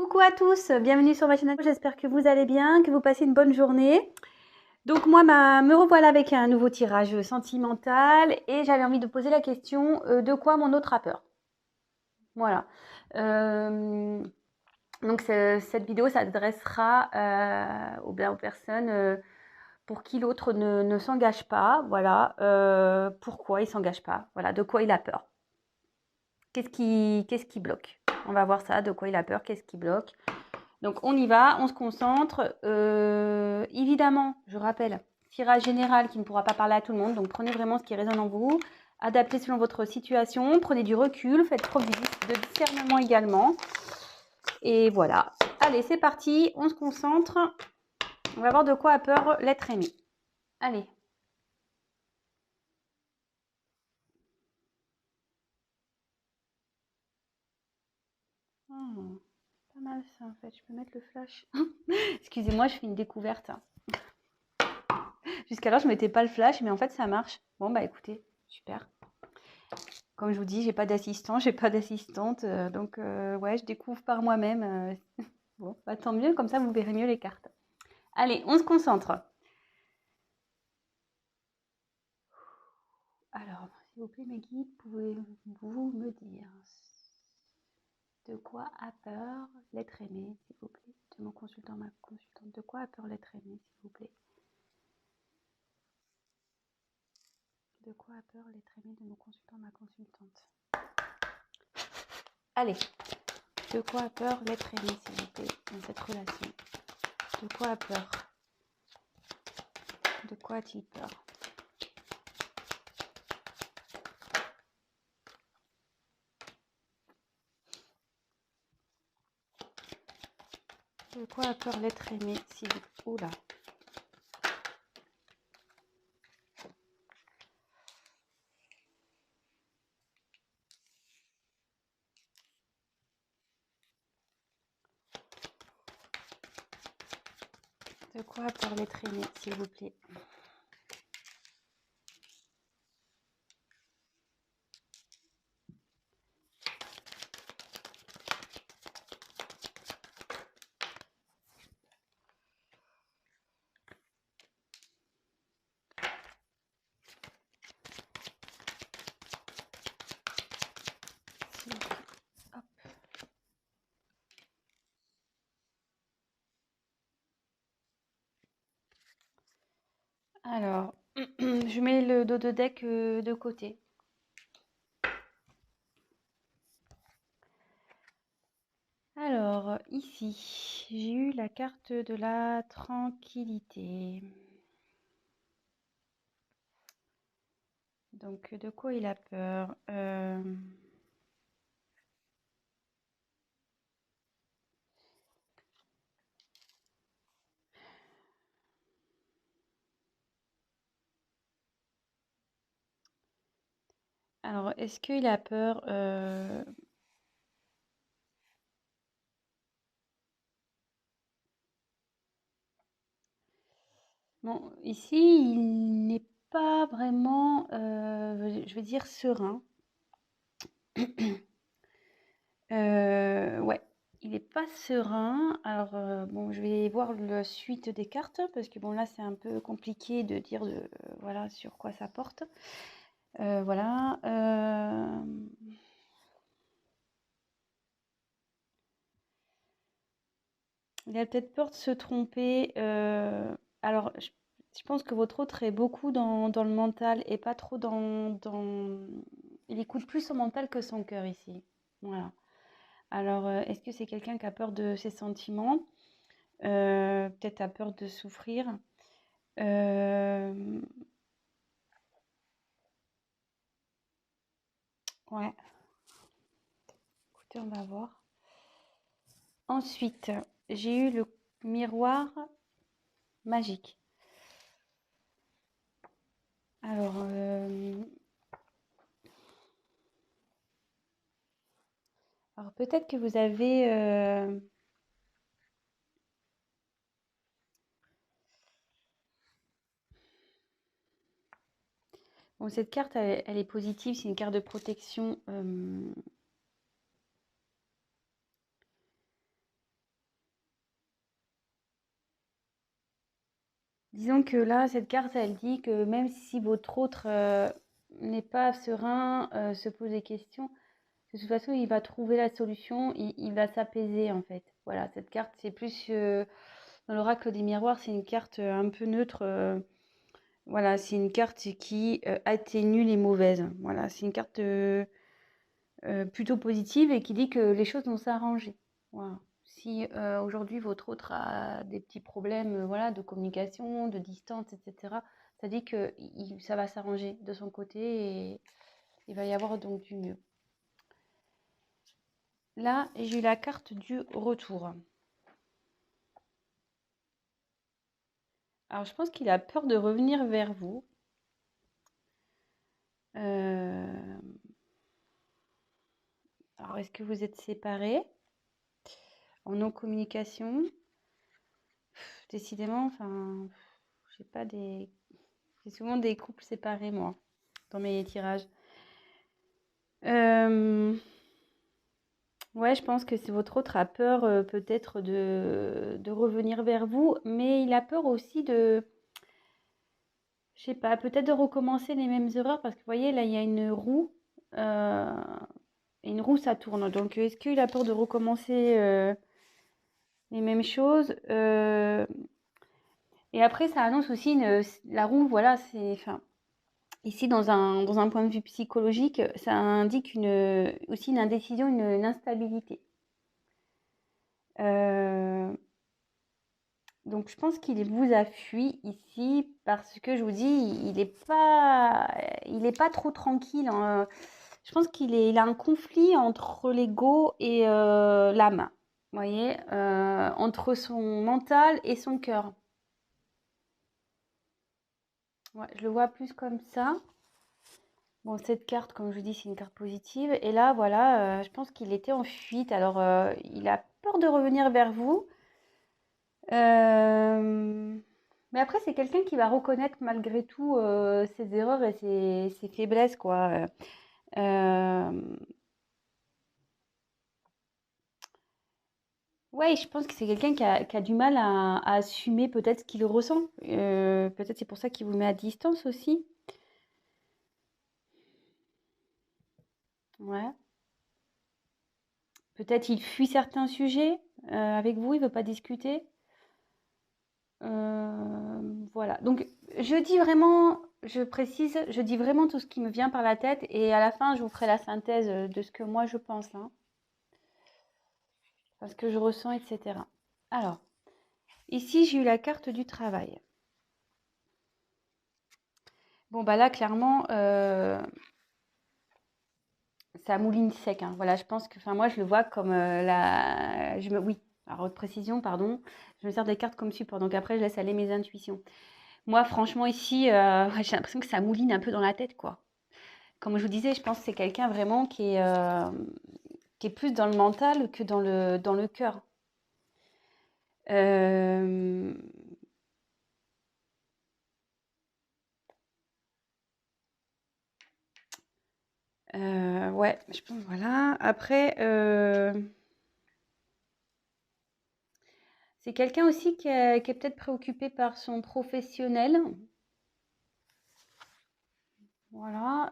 Coucou à tous, bienvenue sur ma chaîne. J'espère que vous allez bien, que vous passez une bonne journée. Donc moi, me revoilà avec un nouveau tirage sentimental et j'avais envie de poser la question de quoi mon autre a peur. Voilà. Donc cette vidéo s'adressera aux personnes pour qui l'autre ne s'engage pas. Voilà. Pourquoi il ne s'engage pas. Voilà. De quoi il a peur. Qu'est-ce qui bloque? On va voir ça, de quoi il a peur, qu'est-ce qui bloque. Donc on y va, on se concentre. Évidemment, je rappelle, tirage général qui ne pourra pas parler à tout le monde. Donc prenez vraiment ce qui résonne en vous. Adaptez selon votre situation. Prenez du recul. Faites preuve de discernement également. Et voilà. Allez, c'est parti. On se concentre. On va voir de quoi a peur l'être aimé. Allez. Oh, pas mal ça en fait. Je peux mettre le flash. Excusez-moi, je fais une découverte. Jusqu'alors, je ne mettais pas le flash, mais en fait, ça marche. Bon, bah écoutez, super. Comme je vous dis, j'ai pas d'assistant, j'ai pas d'assistante. Donc, ouais, je découvre par moi-même. Bon, bah, tant mieux, comme ça, vous verrez mieux les cartes. Allez, on se concentre. Alors, s'il vous plaît, mes guides, pouvez-vous me dire de quoi a peur l'être aimé, s'il vous plaît, de mon consultant, ma consultante. De quoi a peur l'être aimé, s'il vous plaît? De quoi a peur l'être aimé de mon consultant, ma consultante? Allez, de quoi a peur l'être aimé, s'il vous plaît, dans cette relation? De quoi a peur? De quoi a-t-il peur? De quoi a peur l'être aimé, s'il vous plaît? Oula. De quoi a peur l'être aimé, s'il vous plaît? Hop. Alors, je mets le dos de deck de côté. Alors, ici, j'ai eu la carte de la tranquillité. Donc, de quoi il a peur? Alors, est-ce qu'il a peur Bon, ici, il n'est pas vraiment, je vais dire, serein. Ouais, il n'est pas serein. Alors, bon, je vais voir la suite des cartes parce que bon, là, c'est un peu compliqué de dire voilà, sur quoi ça porte. Voilà. Il a peut-être peur de se tromper. Alors, je pense que votre autre est beaucoup dans le mental et pas trop Il écoute plus son mental que son cœur ici. Voilà. Alors, est-ce que c'est quelqu'un qui a peur de ses sentiments? Peut-être a peur de souffrir. Ouais. Écoutez, on va voir. Ensuite, j'ai eu le miroir magique. Alors, peut-être que vous avez... Bon, cette carte, elle est positive, c'est une carte de protection. Disons que là, cette carte, elle dit que même si votre autre n'est pas serein, se pose des questions, de toute façon, il va trouver la solution, il va s'apaiser en fait. Voilà, cette carte, c'est plus dans l'oracle des miroirs, c'est une carte un peu neutre. Voilà, c'est une carte qui atténue les mauvaises. Voilà, c'est une carte plutôt positive et qui dit que les choses vont s'arranger. Voilà. Si aujourd'hui votre autre a des petits problèmes voilà, de communication, de distance, etc., ça dit que ça va s'arranger de son côté et il va y avoir donc du mieux. Là, j'ai eu la carte du retour. Alors, je pense qu'il a peur de revenir vers vous. Alors, est-ce que vous êtes séparés en non-communication? Décidément, enfin, j'ai pas des... J'ai souvent des couples séparés, moi, dans mes tirages. Euh, Ouais, je pense que c'est votre autre a peur peut-être de revenir vers vous, mais il a peur aussi de, je sais pas, peut-être de recommencer les mêmes erreurs parce que vous voyez, là, il y a une roue, et une roue, ça tourne. Donc, est-ce qu'il a peur de recommencer les mêmes choses et après, ça annonce aussi la roue, voilà, c'est, enfin, ici, dans un point de vue psychologique, ça indique aussi une indécision, une instabilité. Euh, Donc je pense qu'il vous a fui ici parce que je vous dis, il est pas trop tranquille, hein. Je pense il a un conflit entre l'ego et l'âme. Vous voyez, entre son mental et son cœur. Ouais, je le vois plus comme ça. Bon, cette carte, comme je vous dis, c'est une carte positive. Et là, voilà, je pense qu'il était en fuite. Alors, il a peur de revenir vers vous. Euh, Mais après, c'est quelqu'un qui va reconnaître malgré tout ses erreurs et ses faiblesses, quoi. Euh, Ouais, je pense que c'est quelqu'un qui a du mal à assumer peut-être ce qu'il ressent. Peut-être c'est pour ça qu'il vous met à distance aussi. Ouais. Peut-être il fuit certains sujets avec vous, il veut pas discuter. Voilà. Donc, je dis vraiment, je précise, je dis vraiment tout ce qui me vient par la tête et à la fin, je vous ferai la synthèse de ce que moi je pense, hein, parce que je ressens, etc. Alors, ici, j'ai eu la carte du travail. Bon, bah là, clairement, ça mouline sec, hein. Voilà, je pense que, enfin, moi, je le vois comme oui, alors, haute précision, pardon. Je me sers des cartes comme support, donc après, je laisse aller mes intuitions. Moi, franchement, ici, ouais, j'ai l'impression que ça mouline un peu dans la tête, quoi. Comme je vous disais, je pense que c'est quelqu'un vraiment qui est plus dans le mental que dans le cœur. Euh, ouais, je pense, voilà. Après, c'est quelqu'un aussi qui est peut-être préoccupé par son professionnel. Voilà.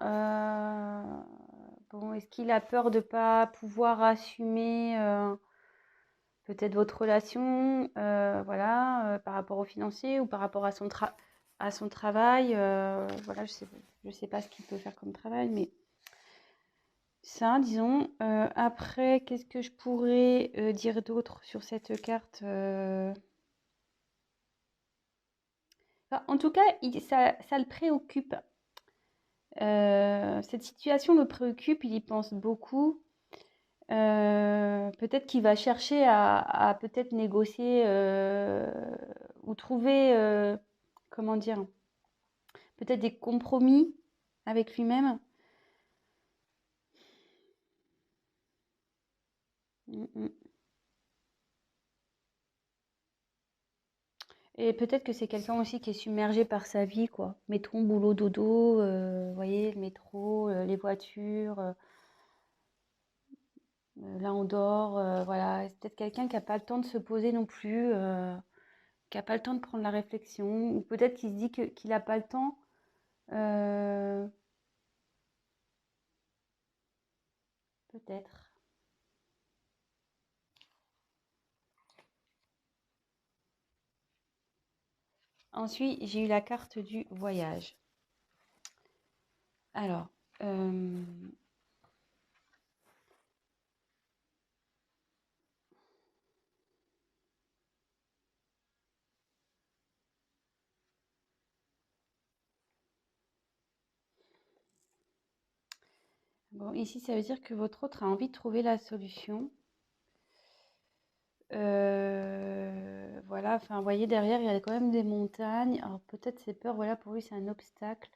Bon, est-ce qu'il a peur de ne pas pouvoir assumer peut-être votre relation, voilà, par rapport au financier ou par rapport à à son travail, voilà, je sais pas ce qu'il peut faire comme travail, mais ça, disons. Après, qu'est-ce que je pourrais dire d'autre sur cette carte Enfin, en tout cas, ça le préoccupe. Cette situation le préoccupe, il y pense beaucoup. Peut-être qu'il va chercher à peut-être négocier ou trouver, comment dire, peut-être des compromis avec lui-même. Mm, mm. Et peut-être que c'est quelqu'un aussi qui est submergé par sa vie, quoi. Métro, boulot, dodo, vous voyez, le métro, les voitures, là on dort, voilà. C'est peut-être quelqu'un qui n'a pas le temps de se poser non plus. qui a pas le temps de prendre la réflexion, ou peut-être qu'il se dit qu'il a pas le temps. euh, Peut-être. Ensuite, j'ai eu la carte du voyage. Alors, bon, ici, ça veut dire que votre autre a envie de trouver la solution. Voilà, enfin, vous voyez, derrière, il y a quand même des montagnes. Alors, peut-être ses peurs, voilà, pour lui, c'est un obstacle.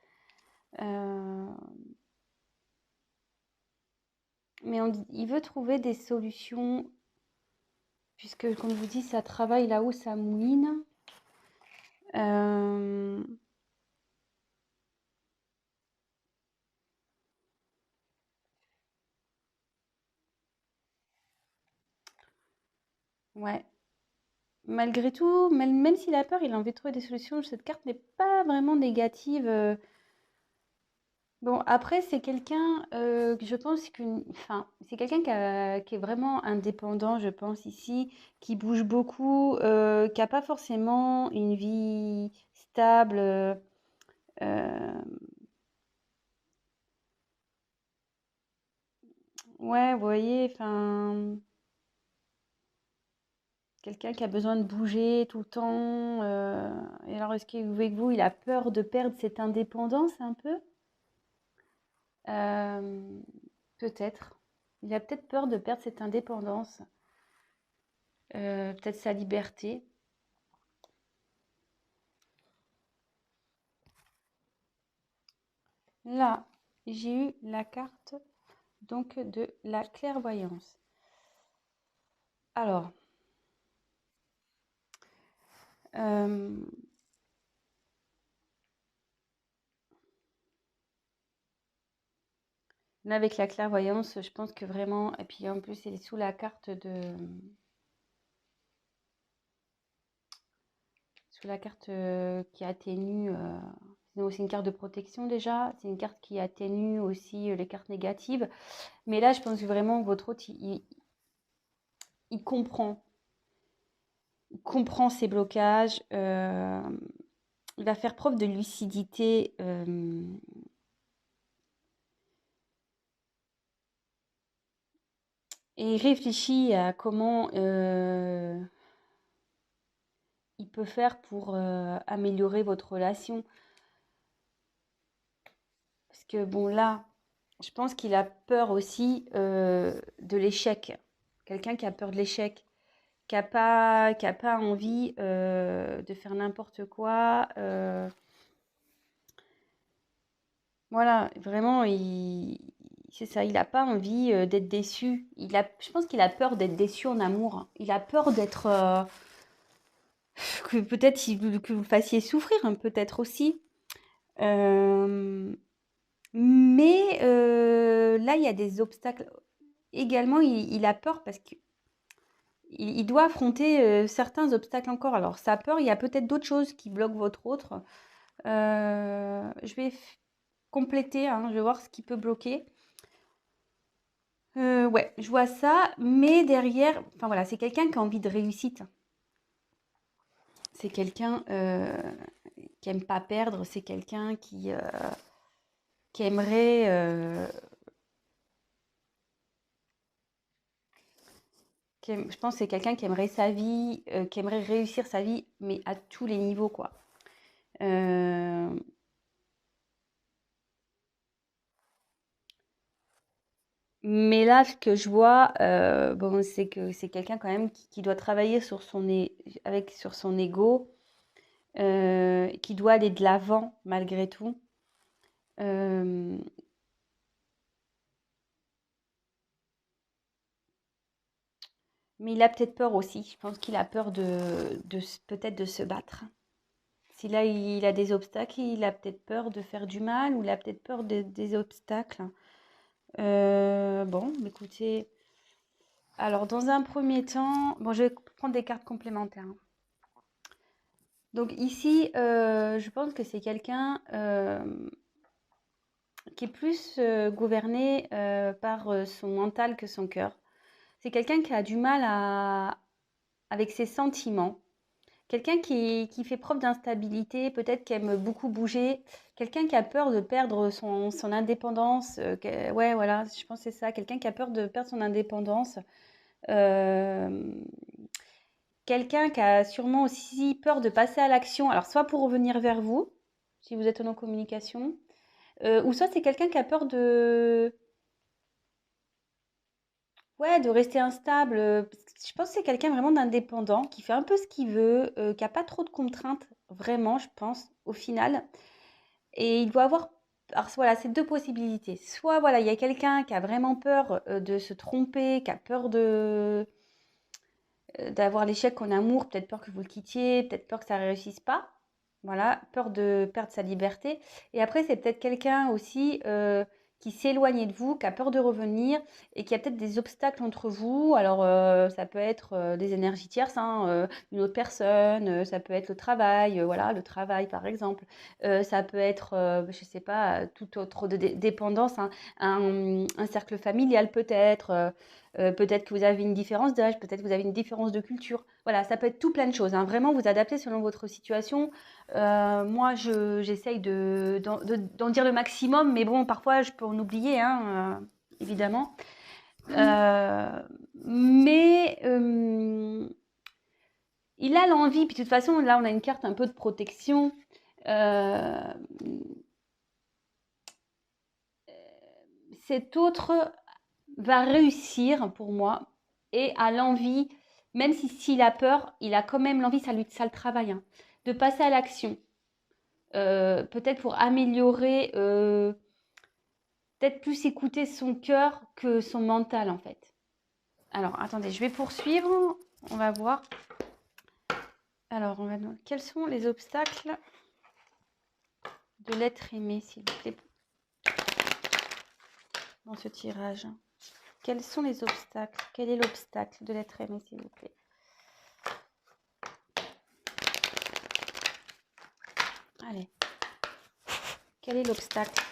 Euh, mais il veut trouver des solutions, puisque, comme je vous dis, ça travaille là où ça mouline. Euh, ouais. Malgré tout, même s'il a peur, il a envie de trouver des solutions. Cette carte n'est pas vraiment négative. Bon, après, c'est quelqu'un, que je pense enfin, c'est quelqu'un qui est vraiment indépendant, je pense, ici, qui bouge beaucoup, qui n'a pas forcément une vie stable. Euh, ouais, vous voyez, enfin, quelqu'un qui a besoin de bouger tout le temps. Et alors, est-ce qu'avec vous, il a peur de perdre cette indépendance un peu? Euh, Peut-être. Il a peut-être peur de perdre cette indépendance, peut-être sa liberté. Là, j'ai eu la carte donc de la clairvoyance. Alors, euh, là avec la clairvoyance, je pense que vraiment, et puis en plus, elle est sous la carte sous la carte qui atténue. C'est une carte de protection déjà. C'est une carte qui atténue aussi les cartes négatives. Mais là, je pense vraiment que votre hôte, il comprend. Il comprend ses blocages. Il va faire preuve de lucidité. Et il réfléchit à comment il peut faire pour améliorer votre relation. Parce que bon, là, je pense qu'il a peur aussi de l'échec. Quelqu'un qui a peur de l'échec, qui a pas envie de faire n'importe quoi. Voilà, vraiment, c'est ça, il n'a pas envie d'être déçu. Je pense qu'il a peur d'être déçu en amour. Il a peur d'être, que peut-être que vous le fassiez souffrir, hein, peut-être aussi. Euh, mais là, il y a des obstacles. Également, il a peur parce qu'il il doit affronter certains obstacles encore. Alors, sa peur, il y a peut-être d'autres choses qui bloquent votre autre. Je vais compléter, hein, je vais voir ce qui peut bloquer. Ouais, je vois ça, mais derrière, enfin voilà, c'est quelqu'un qui a envie de réussite. C'est quelqu'un qui aime pas perdre, c'est quelqu'un qui aimerait, je pense que c'est quelqu'un qui aimerait sa vie, qui aimerait réussir sa vie, mais à tous les niveaux, quoi. Euh, mais là, ce que je vois, bon, c'est que c'est quelqu'un quand même qui doit travailler sur son ego, qui doit aller de l'avant malgré tout. Euh, mais il a peut-être peur aussi. Je pense qu'il a peur peut-être de se battre. Si là il a des obstacles, il a peut-être peur de faire du mal ou il a peut-être peur des obstacles. Bon, écoutez, alors dans un premier temps, bon, je vais prendre des cartes complémentaires, hein. Donc ici, je pense que c'est quelqu'un qui est plus gouverné par son mental que son cœur. C'est quelqu'un qui a du mal avec ses sentiments. Quelqu'un qui fait preuve d'instabilité, peut-être qui aime beaucoup bouger. Quelqu'un qui a peur de perdre son indépendance. Ouais, voilà, je pense que c'est ça. Quelqu'un qui a peur de perdre son indépendance. Euh, Quelqu'un qui a sûrement aussi peur de passer à l'action. Alors, soit pour revenir vers vous, si vous êtes en communication, ou soit c'est quelqu'un qui a peur ouais, de rester instable. Je pense que c'est quelqu'un vraiment d'indépendant, qui fait un peu ce qu'il veut, qui a pas trop de contraintes, vraiment, je pense, au final. Et il doit avoir, alors voilà, c'est deux possibilités. Soit voilà, il y a quelqu'un qui a vraiment peur de se tromper, qui a peur d'avoir l'échec en amour, peut-être peur que vous le quittiez, peut-être peur que ça ne réussisse pas. Voilà, peur de perdre sa liberté. Et après, c'est peut-être quelqu'un aussi qui s'éloigne de vous, qui a peur de revenir et qui a peut-être des obstacles entre vous. Alors, ça peut être des énergies tierces, hein, une autre personne, ça peut être le travail, voilà, le travail par exemple. Ça peut être, je ne sais pas, toute autre dépendance, hein, un cercle familial peut-être. Peut-être que vous avez une différence d'âge, peut-être que vous avez une différence de culture. Voilà, ça peut être tout plein de choses, hein. Vraiment, vous adaptez selon votre situation. Moi, j'essaye d'en dire le maximum, mais bon, parfois, je peux en oublier, hein, évidemment. Euh, mais il a l'envie, puis de toute façon, là, on a une carte un peu de protection. Euh, Cet autre va réussir pour moi et a l'envie, même s'il a peur, il a quand même l'envie, ça le travaille, hein, de passer à l'action. Peut-être pour améliorer, peut-être plus écouter son cœur que son mental en fait. Alors attendez, je vais poursuivre, on va voir. Alors, quels sont les obstacles de l'être aimé, s'il vous plaît, dans ce tirage? Quels sont les obstacles? Quel est l'obstacle de l'être aimé, s'il vous plaît? Allez. Quel est l'obstacle?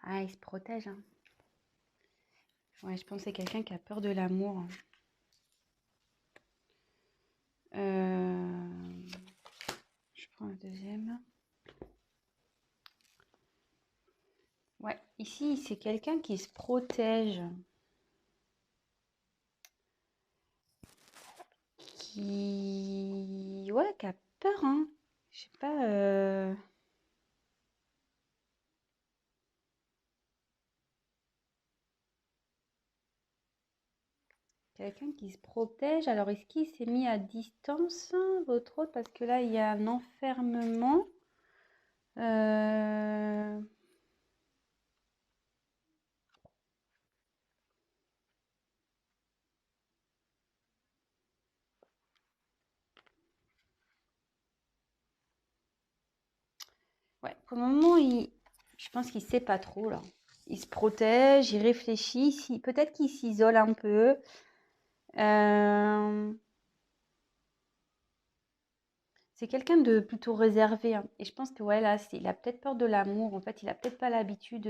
Ah, il se protège, hein. Ouais, je pense que c'est quelqu'un qui a peur de l'amour. Je prends le deuxième. Ouais, ici, c'est quelqu'un qui se protège. Ouais, qui a peur, hein. Je sais pas. Quelqu'un qui se protège. Alors, est-ce qu'il s'est mis à distance, votre autre? Parce que là, il y a un enfermement. Euh, Ouais, pour le moment, je pense qu'il sait pas trop, là. Il se protège, il réfléchit. Peut-être qu'il s'isole un peu. Euh, C'est quelqu'un de plutôt réservé, hein. Et je pense que ouais, là, il a peut-être peur de l'amour. En fait, il a peut-être pas l'habitude.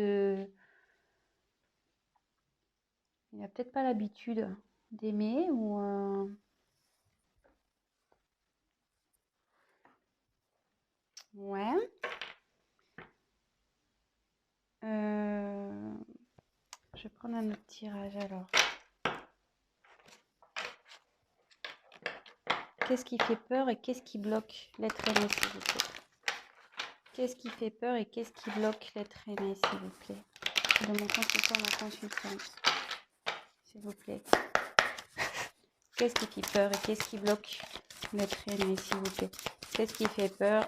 Il a peut-être pas l'habitude d'aimer ou. Ouais. Euh, Je vais prendre un autre tirage alors. Qu'est-ce qui fait peur et qu'est-ce qui bloque l'être aimé, s'il vous plaît? Qu'est-ce qui fait peur et qu'est-ce qui bloque l'être aimé, s'il vous plaît? De mon consultant, ma consultante, s'il vous plaît. Qu'est-ce qui fait peur et qu'est-ce qui bloque l'être aimé, s'il vous plaît? Qu'est-ce qui fait peur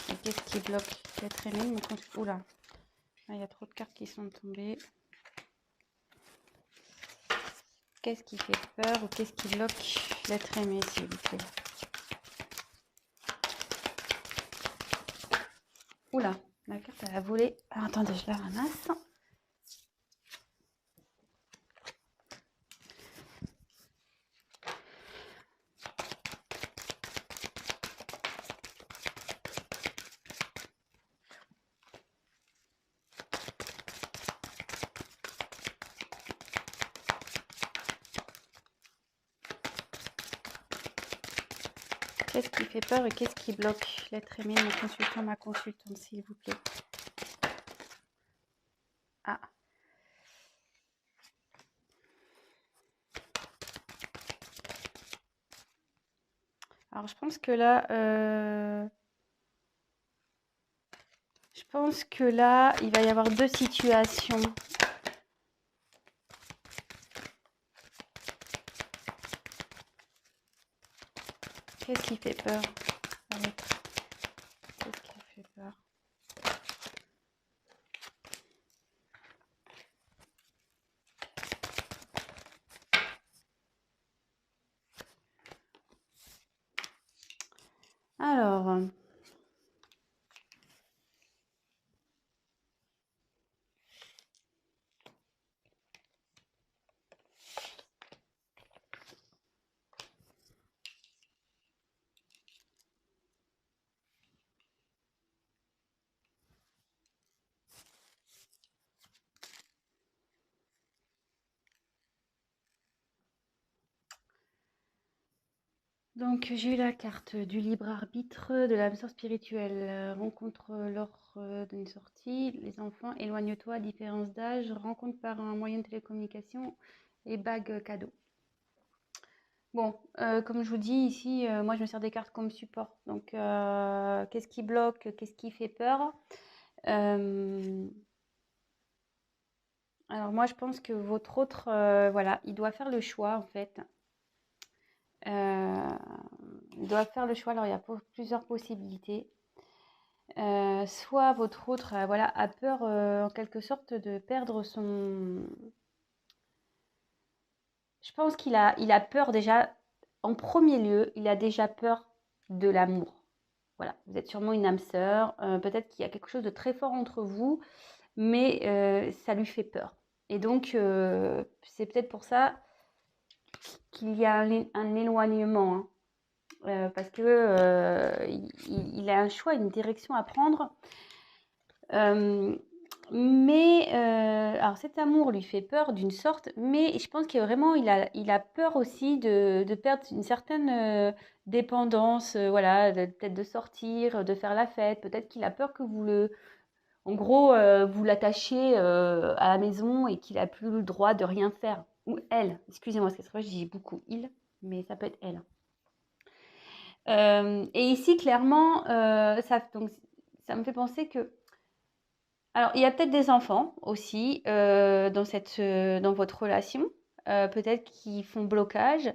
et qu'est-ce qui bloque l'être aimé, mon consultant? Oula, il y a trop de cartes qui sont tombées. Qu'est-ce qui fait peur ou qu'est-ce qui bloque l'être aimé, s'il vous plaît? Oula, la carte elle a volé. Alors, attendez, je la ramasse. qu'est-ce qui fait peur et qu'est-ce qui bloque l'être aimé de mon consultant, ma consultante, s'il vous plaît. Ah. Alors, je pense que là, il va y avoir deux situations. Qu'est-ce qui fait peur? Qu'est-ce qui fait peur? Alors, donc j'ai eu la carte du libre arbitre, de l'âme sœur spirituelle, rencontre lors d'une sortie, les enfants, éloigne-toi, différence d'âge, rencontre par un moyen de télécommunication et bague cadeau. Bon, comme je vous dis ici, moi je me sers des cartes comme support. Donc, qu'est-ce qui bloque, qu'est-ce qui fait peur? Alors moi je pense que votre autre, voilà, il doit faire le choix en fait. Il doit faire le choix, alors il y a plusieurs possibilités. Soit votre autre, voilà, a peur en quelque sorte de perdre son... Je pense qu'il a peur déjà, en premier lieu, il a déjà peur de l'amour. Voilà, vous êtes sûrement une âme sœur, peut-être qu'il y a quelque chose de très fort entre vous, mais ça lui fait peur. Et donc, c'est peut-être pour ça qu'il y a un éloignement, hein. Parce que il a un choix, une direction à prendre. Alors cet amour lui fait peur d'une sorte, mais je pense que vraiment il a peur aussi de perdre une certaine dépendance, voilà, peut-être de sortir, de faire la fête. Peut-être qu'il a peur que en gros, vous l'attachiez à la maison et qu'il a plus le droit de rien faire. Ou elle, excusez-moi, parce que c'est vrai, je dis beaucoup il, mais ça peut être elle. Et ici, clairement, donc, ça me fait penser que... Alors, il y a peut-être des enfants aussi dans votre relation, peut-être qui font blocage,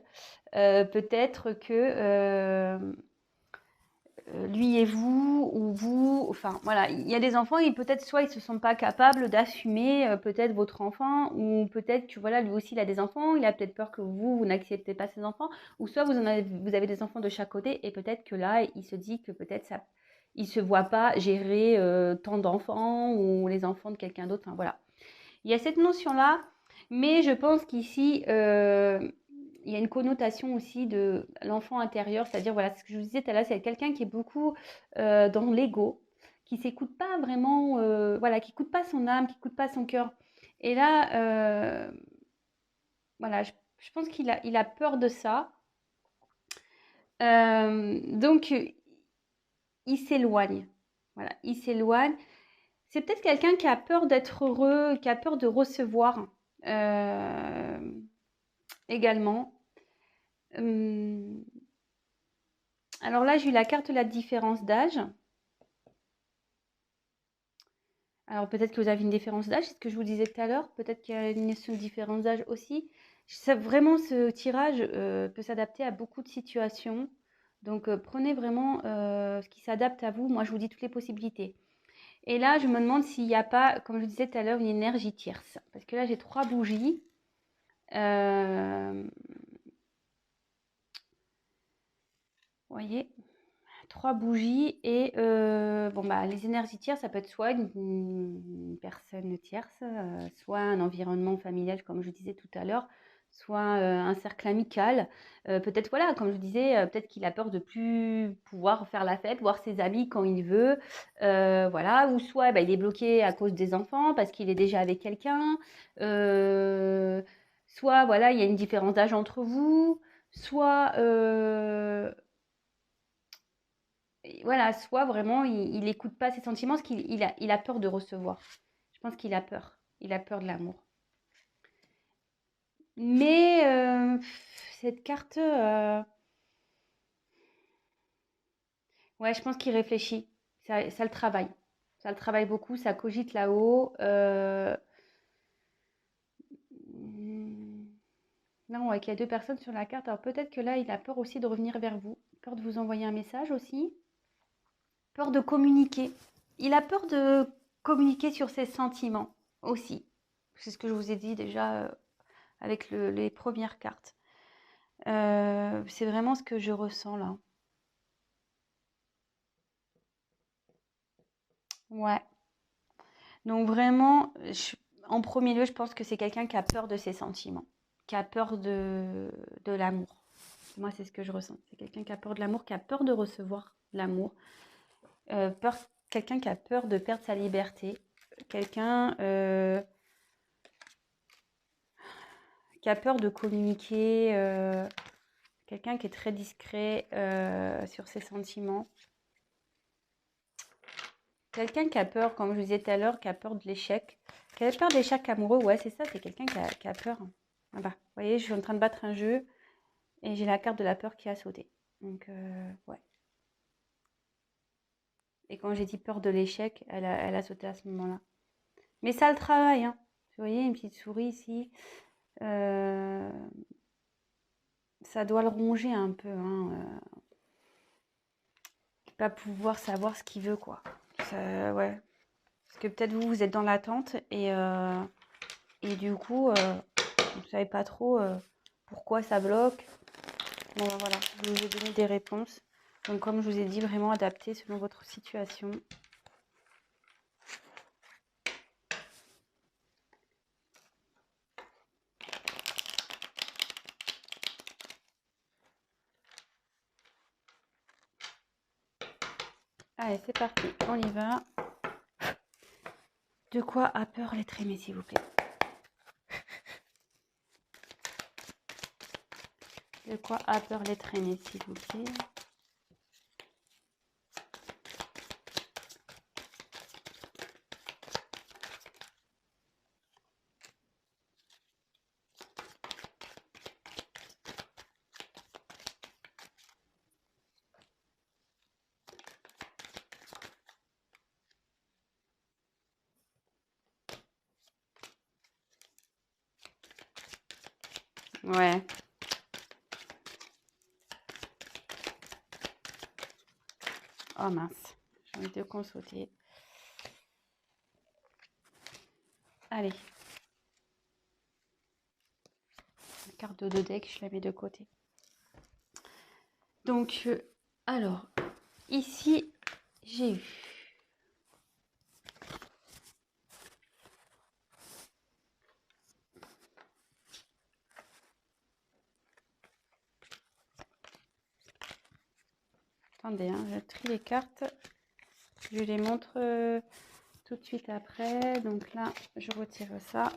peut-être que lui et vous, ou vous, enfin voilà, il y a des enfants et peut-être soit ils se sont pas capables d'assumer peut-être votre enfant, ou peut-être que voilà, lui aussi il a des enfants, il a peut-être peur que vous n'acceptez pas ses enfants, ou soit vous avez des enfants de chaque côté et peut-être que là il se dit que peut-être ça, il se voit pas gérer tant d'enfants ou les enfants de quelqu'un d'autre, enfin voilà. Il y a cette notion-là, mais je pense qu'ici il y a une connotation aussi de l'enfant intérieur, c'est-à-dire, voilà, ce que je vous disais tout à l'heure, c'est quelqu'un qui est beaucoup dans l'ego, qui s'écoute pas vraiment, voilà, qui écoute pas son âme, qui écoute pas son cœur. Et là, voilà, je pense il a peur de ça. Donc, il s'éloigne. Voilà, il s'éloigne. C'est peut-être quelqu'un qui a peur d'être heureux, qui a peur de recevoir également. Alors là, j'ai eu la carte de la différence d'âge. Alors peut-être que vous avez une différence d'âge, c'est ce que je vous disais tout à l'heure. Peut-être qu'il y a une notion de différence d'âge aussi. Vraiment, ce tirage peut s'adapter à beaucoup de situations. Donc prenez vraiment ce qui s'adapte à vous. Moi, je vous dis toutes les possibilités. Et là, je me demande s'il n'y a pas, comme je vous disais tout à l'heure, une énergie tierce. Parce que là, j'ai 3 bougies. Vous voyez, 3 bougies et bon, bah, les énergies tierces, ça peut être soit une personne tierce, soit un environnement familial, comme je disais tout à l'heure, soit un cercle amical. Peut-être, voilà, comme je disais, peut-être qu'il a peur de plus pouvoir faire la fête, voir ses amis quand il veut, voilà, ou soit bah, il est bloqué à cause des enfants parce qu'il est déjà avec quelqu'un, soit voilà, il y a une différence d'âge entre vous, soit voilà, soit vraiment, il n'écoute pas ses sentiments parce qu'il a peur de recevoir. Je pense qu'il a peur. Il a peur de l'amour. Mais cette carte, ouais, je pense qu'il réfléchit. Ça le travaille. Ça le travaille beaucoup, ça cogite là-haut. Non, ouais, qu'il y a deux personnes sur la carte. Alors peut-être que là, il a peur aussi de revenir vers vous. Peur de vous envoyer un message aussi. Peur de communiquer. Il a peur de communiquer sur ses sentiments aussi. C'est ce que je vous ai dit déjà avec les premières cartes. C'est vraiment ce que je ressens là. Ouais. Donc vraiment, en premier lieu, je pense que c'est quelqu'un qui a peur de ses sentiments, qui a peur de l'amour. Moi, c'est ce que je ressens. C'est quelqu'un qui a peur de l'amour, qui a peur de recevoir l'amour, peur, quelqu'un qui a peur de perdre sa liberté, quelqu'un qui a peur de communiquer, quelqu'un qui est très discret sur ses sentiments. Quelqu'un qui a peur, comme je vous disais tout à l'heure, qui a peur de l'échec. Qui a peur de l'échec amoureux, ouais, c'est ça, c'est quelqu'un qui a peur. Ah bah, vous voyez, je suis en train de battre un jeu et j'ai la carte de la peur qui a sauté. Donc, ouais. Et quand j'ai dit peur de l'échec, elle a sauté à ce moment-là. Mais ça le travaille, hein. Vous voyez, une petite souris ici. Euh, ça doit le ronger un peu, hein. Pas pouvoir savoir ce qu'il veut, quoi. Ouais. Parce que peut-être vous êtes dans l'attente et du coup, vous ne savez pas trop pourquoi ça bloque. Bon, voilà, je vous ai donné des réponses. Donc, comme je vous ai dit, vraiment adapté selon votre situation. Allez, c'est parti, on y va. De quoi a peur l'être aimé, s'il vous plaît? De quoi a peur l'être aimé, s'il vous plaît? Ouais. Oh mince, j'ai envie de consulter. Allez. La carte de 2 decks, je la mets de côté. Donc, alors, ici, j'ai eu attendez, hein, je trie les cartes. Je les montre tout de suite après. Donc là, je retire ça.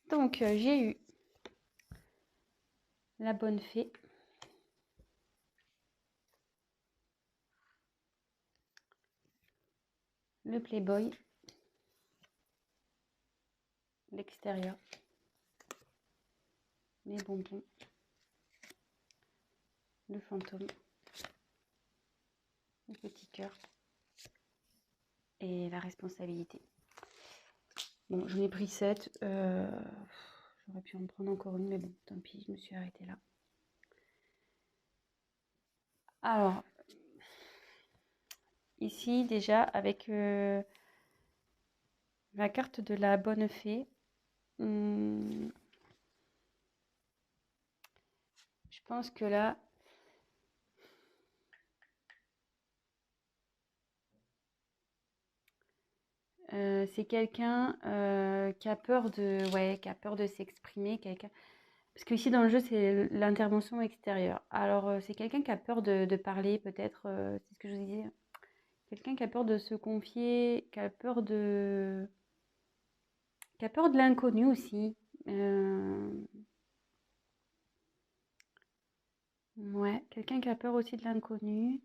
Donc, j'ai eu la bonne fée. Le playboy. L'extérieur. Les bonbons. Le fantôme. Le petit cœur. Et la responsabilité. Bon, j'en ai pris 7. J'aurais pu en prendre encore une, mais bon, tant pis, je me suis arrêtée là. Alors, ici, déjà, avec la carte de la bonne fée, je pense que là, c'est quelqu'un qui a peur qui a peur de s'exprimer, quelqu'un. Parce que ici dans le jeu, c'est l'intervention extérieure. Alors, c'est quelqu'un qui a peur de parler, peut-être, c'est ce que je vous disais. Quelqu'un qui a peur de se confier, qui a peur de l'inconnu aussi. Ouais, quelqu'un qui a peur aussi de l'inconnu.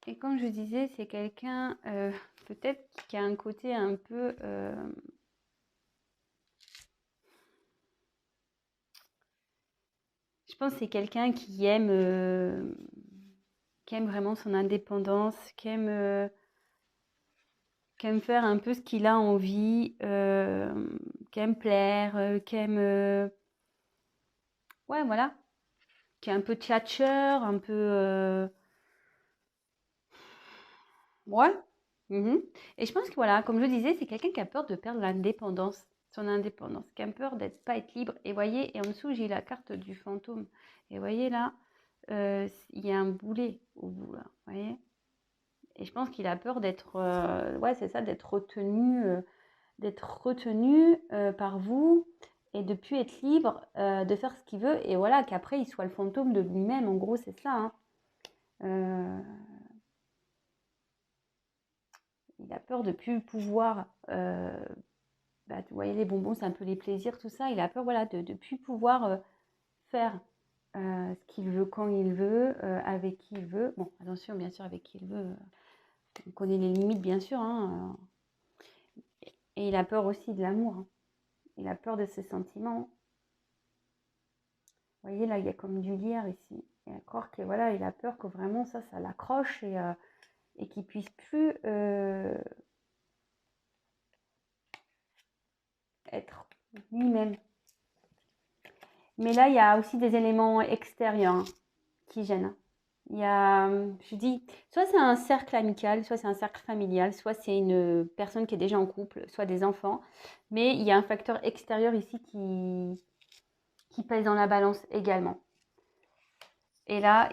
Et comme je disais, c'est quelqu'un peut-être qui a un côté un peu... je pense que c'est quelqu'un qui aime vraiment son indépendance, qui aime faire un peu ce qu'il a envie, qui aime plaire, qui aime... ouais, voilà. Qui est un peu tchatcheur, un peu... ouais. Mhm. Et je pense que voilà, comme je disais, c'est quelqu'un qui a peur de perdre l'indépendance, son indépendance, qui a peur d'être pas être libre. Et voyez, et en dessous, j'ai la carte du fantôme. Et voyez là, il y a un boulet au bout là, voyez. Et je pense qu'il a peur d'être, ouais, c'est ça, d'être retenu par vous et de plus être libre de faire ce qu'il veut. Et voilà, qu'après, il soit le fantôme de lui-même. En gros, c'est ça, hein. Euh, il a peur de plus pouvoir. Bah, vous voyez, les bonbons, c'est un peu les plaisirs, tout ça. Il a peur, voilà, de plus pouvoir faire ce qu'il veut quand il veut, avec qui il veut. Bon, attention, bien sûr, avec qui il veut. On connaît les limites, bien sûr, hein. Et il a peur aussi de l'amour, hein. Il a peur de ses sentiments. Vous voyez, là, il y a comme du lierre ici. Et à croire que voilà, il a peur que vraiment ça l'accroche et qu'il puisse plus être lui-même. Mais là, il y a aussi des éléments extérieurs hein, qui gênent. Il y a, je dis, soit c'est un cercle amical, soit c'est un cercle familial, soit c'est une personne qui est déjà en couple, soit des enfants. Mais il y a un facteur extérieur ici qui pèse dans la balance également. Et là,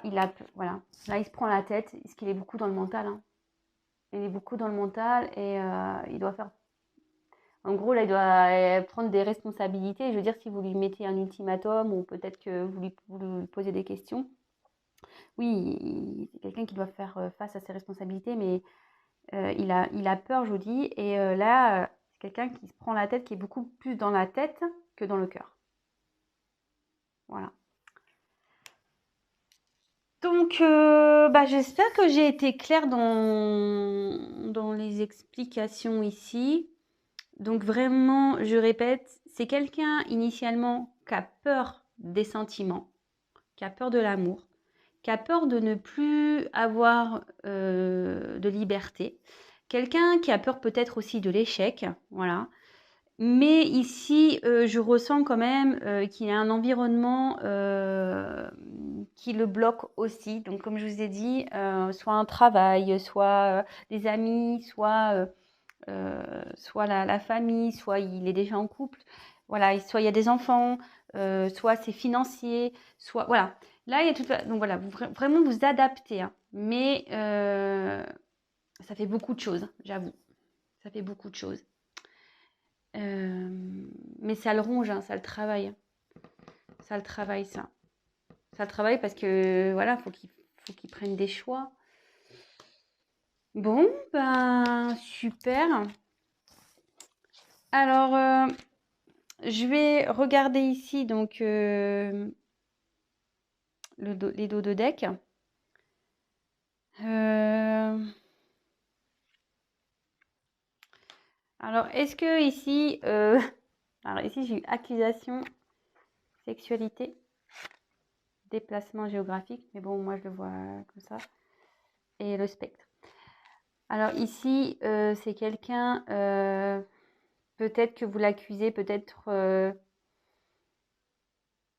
voilà, là, il se prend la tête, parce qu'il est beaucoup dans le mental, hein. Il est beaucoup dans le mental et il doit faire. En gros, là, il doit prendre des responsabilités. Je veux dire, si vous lui mettez un ultimatum ou peut-être que vous lui posez des questions, oui, c'est quelqu'un qui doit faire face à ses responsabilités, mais il a peur, je vous dis. Et là, c'est quelqu'un qui se prend la tête, qui est beaucoup plus dans la tête que dans le cœur. Voilà. Donc, bah, j'espère que j'ai été claire dans les explications ici. Donc vraiment, je répète, c'est quelqu'un initialement qui a peur des sentiments, qui a peur de l'amour, qui a peur de ne plus avoir de liberté. Quelqu'un qui a peur peut-être aussi de l'échec, voilà. Mais ici, je ressens quand même qu'il y a un environnement qui le bloque aussi. Donc, comme je vous ai dit, soit un travail, soit des amis, soit la famille, soit il est déjà en couple, voilà, soit il y a des enfants, soit c'est financier, soit voilà. Là, il y a tout. Donc voilà, vraiment vous adaptez, hein. Mais ça fait beaucoup de choses, j'avoue. Ça fait beaucoup de choses. Mais ça le ronge, hein, ça le travaille. Ça le travaille, ça. Ça le travaille parce que voilà, faut qu'il prenne des choix. Bon, ben super. Alors, je vais regarder ici donc les dos de deck. Alors, est-ce que ici, alors ici j'ai eu accusation, sexualité, déplacement géographique, mais bon, moi je le vois comme ça, et le spectre. Alors ici, c'est quelqu'un, peut-être que vous l'accusez, peut-être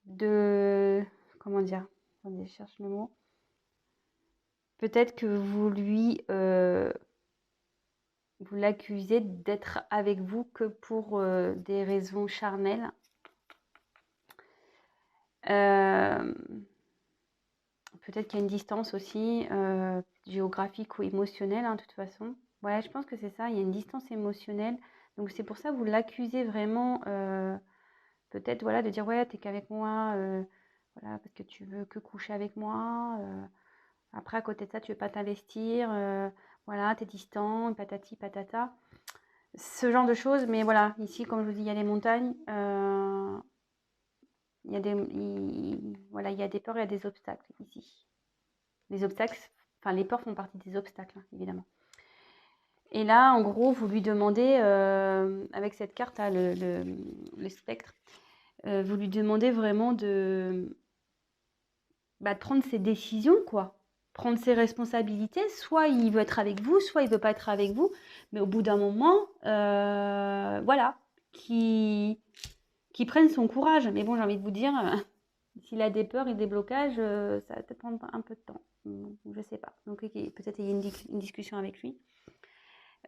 de, comment dire, attendez, je cherche le mot. Peut-être que vous l'accusez d'être avec vous que pour des raisons charnelles. Peut-être qu'il y a une distance aussi géographique ou émotionnelle, hein, de toute façon. Ouais, je pense que c'est ça, il y a une distance émotionnelle. Donc c'est pour ça que vous l'accusez vraiment, peut-être voilà, de dire ouais, t'es qu'avec moi, voilà, parce que tu veux que coucher avec moi. Après, à côté de ça, tu veux pas t'investir, voilà, t'es distant, patati patata. ce genre de choses. Mais voilà, ici, comme je vous dis, il y a les montagnes. Il y a voilà, il y a des peurs, il y a des obstacles ici. Les obstacles, enfin les peurs font partie des obstacles, hein, évidemment. Et là, en gros, vous lui demandez, avec cette carte, là, le spectre, vous lui demandez vraiment de prendre ses décisions, quoi. Prendre ses responsabilités. Soit il veut être avec vous, soit il veut pas être avec vous. Mais au bout d'un moment, voilà, qui prenne son courage. Mais bon, j'ai envie de vous dire, s'il a des peurs et des blocages, ça va peut-être prendre un peu de temps. Je sais pas. Donc peut-être il y a une discussion avec lui.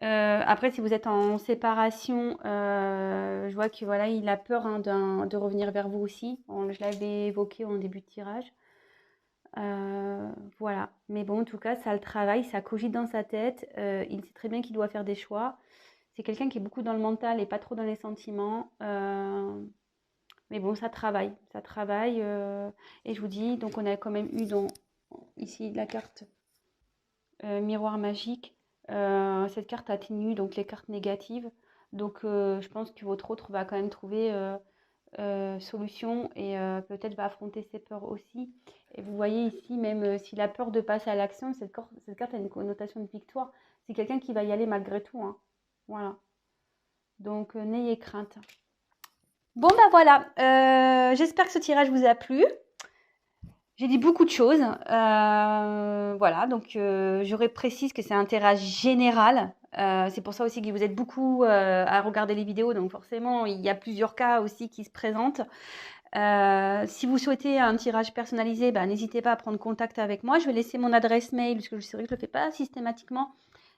Après, si vous êtes en séparation, je vois que voilà, il a peur hein, de revenir vers vous aussi. Je l'avais évoqué en début de tirage. Voilà. Mais bon, en tout cas, ça le travaille, ça cogite dans sa tête. Il sait très bien qu'il doit faire des choix. C'est quelqu'un qui est beaucoup dans le mental et pas trop dans les sentiments. Mais bon, ça travaille. Ça travaille. Et je vous dis, donc on a quand même eu ici la carte miroir magique. Cette carte atténue donc les cartes négatives. Donc je pense que votre autre va quand même trouver solution et peut-être va affronter ses peurs aussi. Et vous voyez ici, même s'il a peur de passer à l'action, cette carte a une connotation de victoire. C'est quelqu'un qui va y aller malgré tout, hein. Voilà. Donc n'ayez crainte. Bon bah voilà, j'espère que ce tirage vous a plu. J'ai dit beaucoup de choses. Voilà, donc je précise que c'est un tirage général. C'est pour ça aussi que vous êtes beaucoup à regarder les vidéos. Donc forcément, il y a plusieurs cas aussi qui se présentent. Si vous souhaitez un tirage personnalisé, n'hésitez pas à prendre contact avec moi. Je vais laisser mon adresse mail, parce que c'est vrai que je ne le fais pas systématiquement.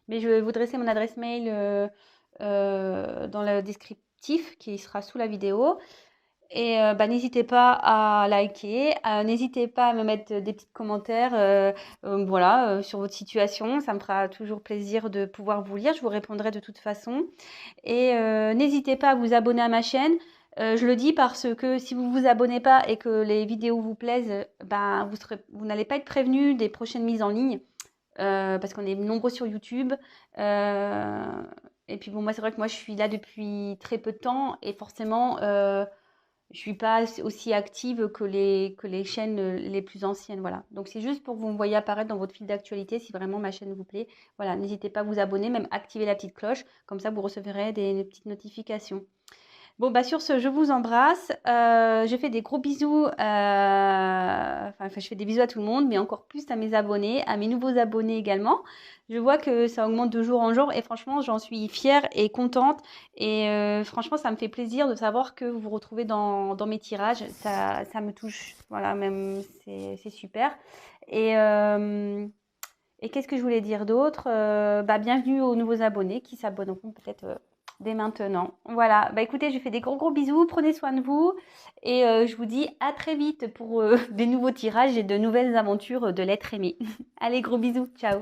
Mais je vais vous dresser mon adresse mail dans le descriptif qui sera sous la vidéo. Et n'hésitez pas à liker, n'hésitez pas à me mettre des petits commentaires voilà, sur votre situation. Ça me fera toujours plaisir de pouvoir vous lire. Je vous répondrai de toute façon. Et n'hésitez pas à vous abonner à ma chaîne. Je le dis parce que si vous ne vous abonnez pas et que les vidéos vous plaisent, vous n'allez pas être prévenu des prochaines mises en ligne. Parce qu'on est nombreux sur YouTube. Et puis bon, moi c'est vrai que moi je suis là depuis très peu de temps et forcément je suis pas aussi active que les chaînes les plus anciennes, voilà. Donc c'est juste pour que vous me voyez apparaître dans votre fil d'actualité si vraiment ma chaîne vous plaît. Voilà, n'hésitez pas à vous abonner, même activer la petite cloche, comme ça vous recevrez des petites notifications. Bon, sur ce, je vous embrasse. Je fais des gros bisous. Je fais des bisous à tout le monde, mais encore plus à mes abonnés, à mes nouveaux abonnés également. Je vois que ça augmente de jour en jour et franchement, j'en suis fière et contente. Et franchement, ça me fait plaisir de savoir que vous vous retrouvez dans mes tirages. Ça me touche. Voilà, même c'est super. Et qu'est-ce que je voulais dire d'autre? Bienvenue aux nouveaux abonnés qui s'abonneront peut-être dès maintenant. Voilà, écoutez, je fais des gros bisous, prenez soin de vous et je vous dis à très vite pour des nouveaux tirages et de nouvelles aventures de l'être aimé. Allez, gros bisous, ciao.